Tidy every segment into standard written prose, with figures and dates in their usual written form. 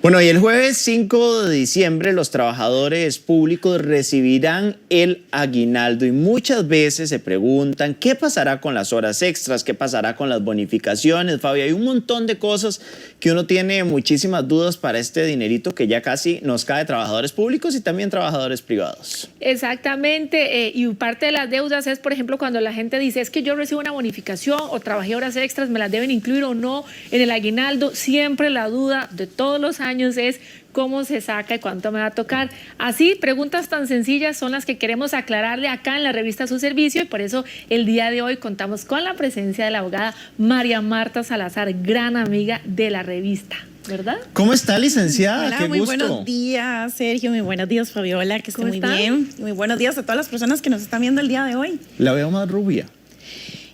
Bueno, y el jueves 5 de diciembre los trabajadores públicos recibirán el aguinaldo y muchas veces se preguntan qué pasará con las horas extras, qué pasará con las bonificaciones, Fabio. Hay un montón de cosas que uno tiene muchísimas dudas para este dinerito que ya casi nos cae trabajadores públicos y también trabajadores privados. Exactamente, y parte de las deudas es, por ejemplo, cuando la gente dice, es que yo recibo una bonificación o trabajé horas extras, ¿me las deben incluir o no en el aguinaldo? Siempre la duda de todos los años es cómo se saca y cuánto me va a tocar. Así, preguntas tan sencillas son las que queremos aclararle acá en la revista Su Servicio, y por eso el día de hoy contamos con la presencia de la abogada María Marta Salazar, gran amiga de la revista, ¿verdad? ¿Cómo está, licenciada? Hola, Qué muy gusto. buenos días, Sergio, muy buenos días, Fabiola, que esté muy están? bien. Muy buenos días a todas las personas que nos están viendo el día de hoy. La veo más rubia.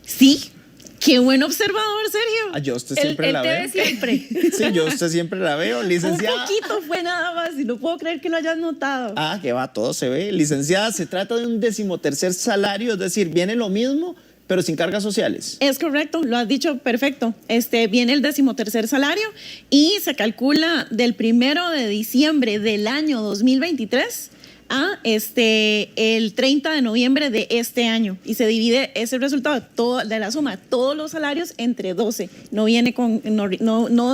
Sí, qué buen observador, Sergio. Yo usted siempre la te veo. ve siempre. Sí, yo usted siempre la veo, licenciada. Un poquito fue nada más y no puedo creer que lo hayas notado. Ah, que va, todo se ve. Licenciada, se trata de un 13º salario, es decir, viene lo mismo, pero sin cargas sociales. Es correcto, lo has dicho perfecto. Viene el 13º salario y se calcula del 1 de diciembre del año 2023 a el 30 de noviembre de este año, y se divide ese resultado de la suma de todos los salarios entre 12. No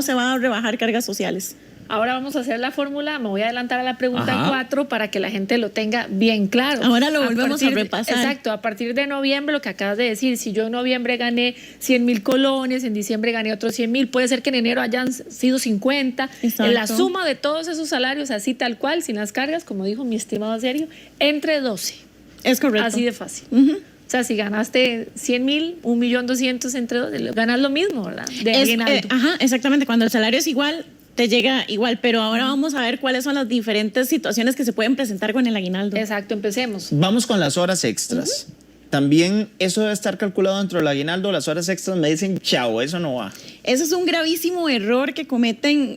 se van a rebajar cargas sociales. Ahora vamos a hacer la fórmula, me voy a adelantar a la pregunta 4 para que la gente lo tenga bien claro. Ahora lo volvemos a repasar. Exacto, a partir de noviembre, lo que acabas de decir, si yo en noviembre gané 100,000 colones, en diciembre gané otros 100,000, puede ser que en enero hayan sido 50. En la suma de todos esos salarios, así tal cual, sin las cargas, como dijo mi estimado Sergio, entre 12. Es correcto. Así de fácil. O sea, si ganaste 100,000, 1.200.000 entre 12, ganas lo mismo, ¿verdad? De aguinaldo. Exactamente, cuando el salario es igual, te llega igual, pero ahora vamos a ver cuáles son las diferentes situaciones que se pueden presentar con el aguinaldo. Exacto, empecemos. Vamos con las horas extras. También eso debe estar calculado dentro del aguinaldo. Las horas extras me dicen, chao, eso no va. Ese es un gravísimo error que cometen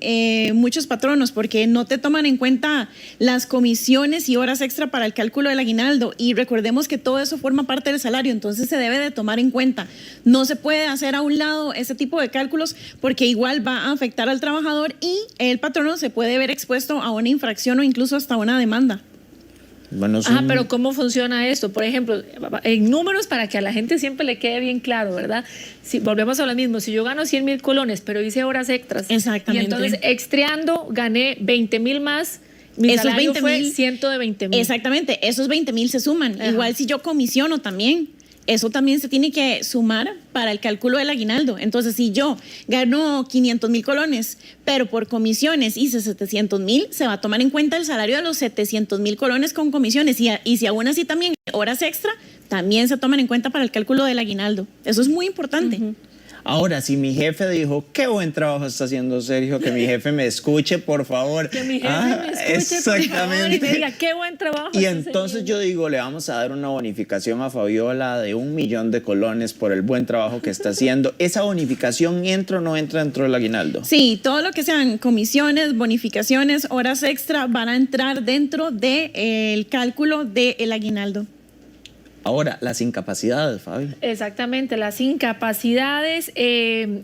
muchos patronos, porque no te toman en cuenta las comisiones y horas extra para el cálculo del aguinaldo. Y recordemos que todo eso forma parte del salario, entonces se debe de tomar en cuenta. No se puede hacer a un lado ese tipo de cálculos porque igual va a afectar al trabajador y el patrono se puede ver expuesto a una infracción o incluso hasta una demanda. Bueno, pero ¿cómo funciona esto? Por ejemplo, en números para que a la gente siempre le quede bien claro, ¿verdad? Si volvemos a lo mismo, si yo gano 100,000 colones, pero hice horas extras. Exactamente. Y entonces extreando gané 20,000 más, mi salario fue 120,000. Exactamente, esos 20,000 se suman. Ajá. Igual si yo comisiono también, eso también se tiene que sumar para el cálculo del aguinaldo. Entonces, si yo gano 500,000 colones, pero por comisiones hice 700,000, se va a tomar en cuenta el salario de los 700,000 colones con comisiones. Y si aún así también horas extra, también se toman en cuenta para el cálculo del aguinaldo. Eso es muy importante. Ahora, si mi jefe dijo, qué buen trabajo está haciendo Sergio, que mi jefe me escuche, por favor. Que mi jefe me escuche, exactamente. por favor, y me diga, qué buen trabajo. Y entonces yo digo, le vamos a dar una bonificación a Fabiola de 1,000,000 de colones por el buen trabajo que está haciendo. ¿Esa bonificación entra o no entra dentro del aguinaldo? Sí, todo lo que sean comisiones, bonificaciones, horas extra van a entrar dentro del cálculo del aguinaldo. Ahora, las incapacidades, Fabi. Exactamente, las incapacidades.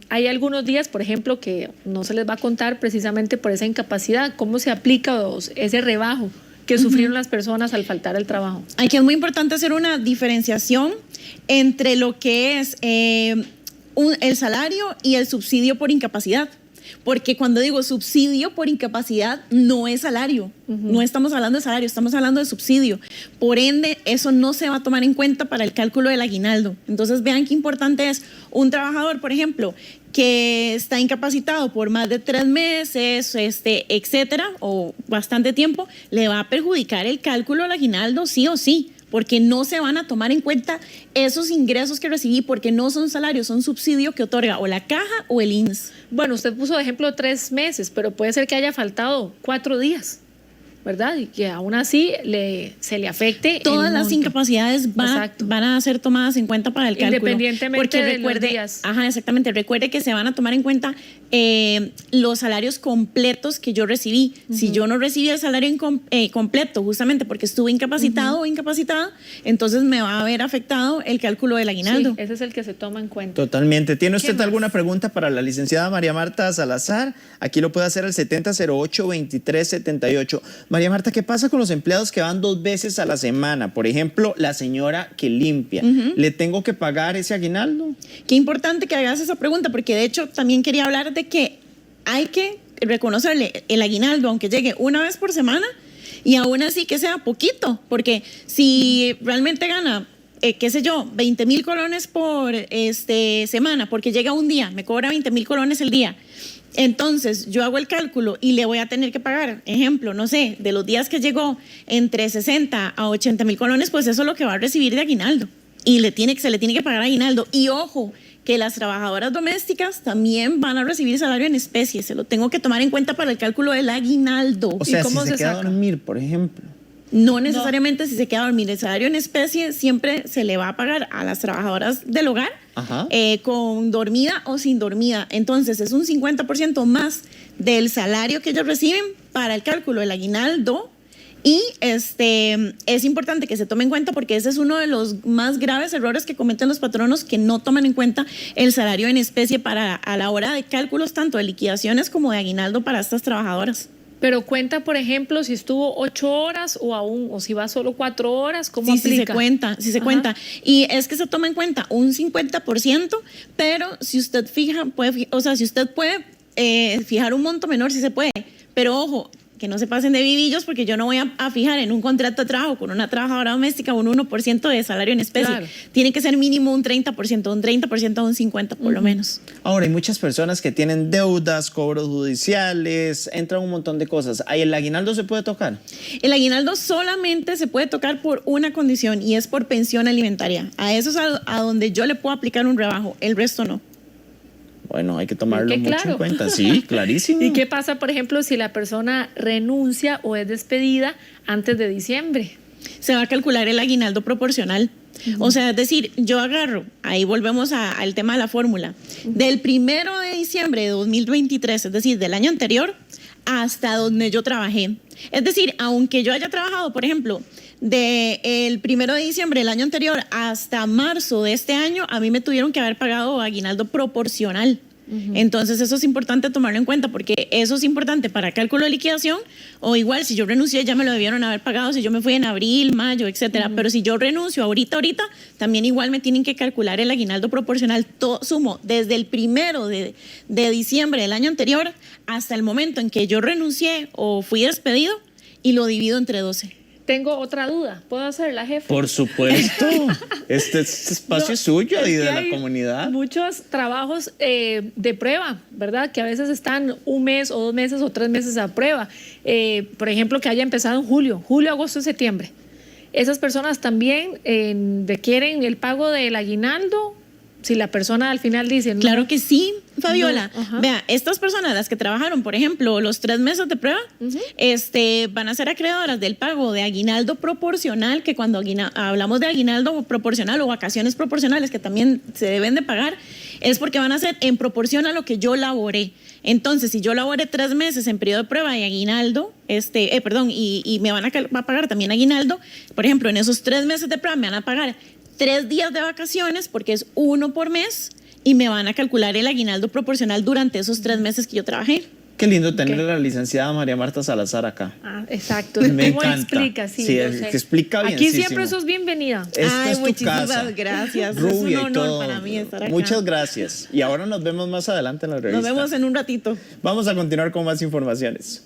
Hay algunos días, por ejemplo, que no se les va a contar precisamente por esa incapacidad. ¿Cómo se aplica ese rebajo que sufrieron las personas al faltar el trabajo? Aquí es muy importante hacer una diferenciación entre lo que es el salario y el subsidio por incapacidad. Porque cuando digo subsidio por incapacidad, no es salario. No estamos hablando de salario, estamos hablando de subsidio. Por ende, eso no se va a tomar en cuenta para el cálculo del aguinaldo. Entonces, vean qué importante es un trabajador, por ejemplo, que está incapacitado por más de 3 meses, etcétera, o bastante tiempo, le va a perjudicar el cálculo del aguinaldo sí o sí, porque no se van a tomar en cuenta esos ingresos que recibí, porque no son salarios, son subsidio que otorga o la caja o el INSS. Bueno, usted puso de ejemplo 3 meses, pero puede ser que haya faltado 4 días. ¿verdad? Y que aún así se le afecte todas el las monto. incapacidades van a ser tomadas en cuenta para el cálculo. Independientemente de los días. Ajá, exactamente. Recuerde que se van a tomar en cuenta los salarios completos que yo recibí. Si yo no recibí el salario completo, justamente porque estuve incapacitado o incapacitada, entonces me va a haber afectado el cálculo del aguinaldo. Sí, ese es el que se toma en cuenta. Totalmente. ¿Tiene usted más? alguna pregunta para la licenciada María Marta Salazar? Aquí lo puede hacer al 7008-2378. María Marta, ¿qué pasa con los empleados que van 2 veces a la semana? Por ejemplo, la señora que limpia. ¿Le tengo que pagar ese aguinaldo? Qué importante que hagas esa pregunta, porque de hecho también quería hablar de que hay que reconocerle el aguinaldo, aunque llegue una vez por semana, y aún así que sea poquito, porque si realmente gana, qué sé yo, 20,000 colones por semana, porque llega un día, me cobra 20,000 colones el día. Entonces, yo hago el cálculo y le voy a tener que pagar, ejemplo, no sé, de los días que llegó entre 60 a 80,000 colones, pues eso es lo que va a recibir de aguinaldo. Y se le tiene que pagar aguinaldo. Y ojo, que las trabajadoras domésticas también van a recibir salario en especie. Se lo tengo que tomar en cuenta para el cálculo del aguinaldo. O sea, ¿Y cómo si se queda a saca? dormir, por ejemplo. No necesariamente si se queda a dormir. El salario en especie siempre se le va a pagar a las trabajadoras del hogar, con dormida o sin dormida. Entonces es un 50% más del salario que ellos reciben para el cálculo del aguinaldo. Y es importante que se tome en cuenta porque ese es uno de los más graves errores que cometen los patronos, que no toman en cuenta el salario en especie a la hora de cálculos tanto de liquidaciones como de aguinaldo para estas trabajadoras. Pero cuenta, por ejemplo, si estuvo 8 horas o si va solo 4 horas, ¿cómo Sí, aplica? sí se cuenta. Y es que se toma en cuenta un 50%, pero si usted si usted puede fijar un monto menor, sí se puede. Pero ojo, que no se pasen de vivillos, porque yo no voy a fijar en un contrato de trabajo con una trabajadora doméstica un 1% de salario en especie. Claro. Tiene que ser mínimo un 30% a un 50% por lo menos. Ahora, hay muchas personas que tienen deudas, cobros judiciales, entran un montón de cosas. ¿Ahí el aguinaldo se puede tocar? El aguinaldo solamente se puede tocar por una condición, y es por pensión alimentaria. A eso es a donde yo le puedo aplicar un rebajo, el resto no. Bueno, hay que tomarlo mucho en cuenta. Sí, clarísimo. ¿Y qué pasa, por ejemplo, si la persona renuncia o es despedida antes de diciembre? Se va a calcular el aguinaldo proporcional. O sea, es decir, yo agarro, ahí volvemos al tema de la fórmula, del 1 de diciembre de 2023, es decir, del año anterior, hasta donde yo trabajé. Es decir, aunque yo haya trabajado, por ejemplo, del 1 de diciembre del año anterior hasta marzo de este año, a mí me tuvieron que haber pagado aguinaldo proporcional. Entonces eso es importante tomarlo en cuenta, porque eso es importante para cálculo de liquidación. O igual, si yo renuncié, ya me lo debieron haber pagado si yo me fui en abril, mayo, etcétera. Pero si yo renuncio ahorita, también igual me tienen que calcular el aguinaldo proporcional. Sumo desde el 1 de diciembre del año anterior hasta el momento en que yo renuncié o fui despedido, y lo divido entre 12. Tengo otra duda. ¿Puedo hacerla, jefe? Por supuesto. Este espacio es suyo y de la comunidad. Muchos trabajos de prueba, ¿verdad? Que a veces están 1 mes o 2 meses o 3 meses a prueba. Por ejemplo, que haya empezado en julio, agosto, septiembre. Esas personas también requieren el pago del aguinaldo. Si la persona al final dice... No, claro que sí, Fabiola. Vea, estas personas, las que trabajaron, por ejemplo, los 3 meses de prueba, van a ser acreedoras del pago de aguinaldo proporcional, que cuando hablamos de aguinaldo proporcional o vacaciones proporcionales, que también se deben de pagar, es porque van a ser en proporción a lo que yo laboré. Entonces, si yo laboré 3 meses en periodo de prueba y aguinaldo, y me van a pagar también aguinaldo, por ejemplo, en esos 3 meses de prueba me van a pagar 3 días de vacaciones, porque es 1 por mes, y me van a calcular el aguinaldo proporcional durante esos 3 meses que yo trabajé. Qué lindo tener a la licenciada María Marta Salazar acá. Exacto. Me encanta. Explica, sí, que explica bien. Aquí siempre sos bienvenida. Esta es tu muchísimas casa. Gracias. Rubia, es un honor para mí estar acá. Muchas gracias. Y ahora nos vemos más adelante en la revista. Nos vemos en un ratito. Vamos a continuar con más informaciones.